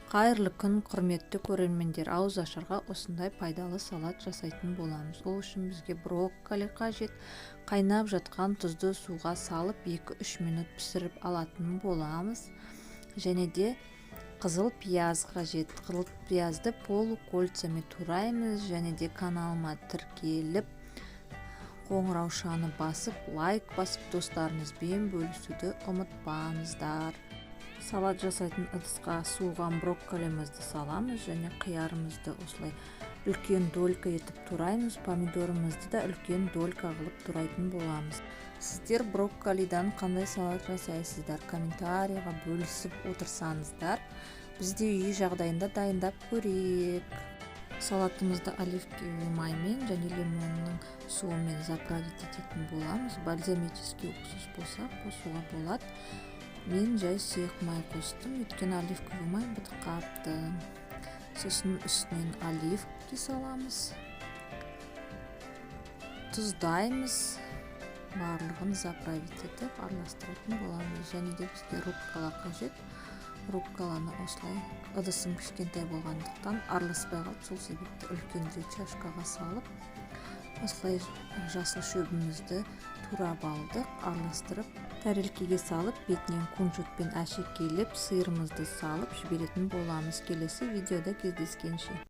Қайырлы күн, құрметті көрермендер. Ауыз ашарға осындай пайдалы салат жасайтын боламыз. Ол үшін бізге брокколи қажет. Қайнап жатқан тұзды суға салып 2-3 минут пісіріп алатын боламыз. Және де қызыл пияз қажет. Қызыл пиязды полукольцами тураймыз. Және де каналыма тіркеліп, қоңыраушаны басып, лайк басып, достарыңызбен бөлісуді ұмытпаңыздар. Салат жасайтын ыдысқа суыған брокколимізді саламыз және қиярымызды осылай үлкен долька етіп тураймыз. Помидорымызды да үлкен долька қылып турайтын боламыз. Сіздер брокколидан қандай салат жасайсыздар? Комментарийға бөлісіп отырсаңыздар, бізде үй жағдайында дайындап көрейік. Салатымызды оливковый маймен және лимонның суымен заправить ететін боламыз. Бальзамический уксус болса қосуға болады. Мен жай сұйық май қостым, өйткені оливковый май бітіп қапты. Сосын үстінен оливки саламыз, тұздаймыз, барлығын заправить етіп араластыратын боламыз. Және де бізге руккола қажет. Рукколаны осылай ыдысым кішкентай болғандықтан араласпай қалып, сол себепті үлкенірек чашкаға салып, осылай жасыл шөбімізді турап алдық, араластырып, тәрелкеге салып, бетінен кунжутпен әшекейлеп, сиырымызды салып жіберетін боламыз. Келесі видеода кездескенше.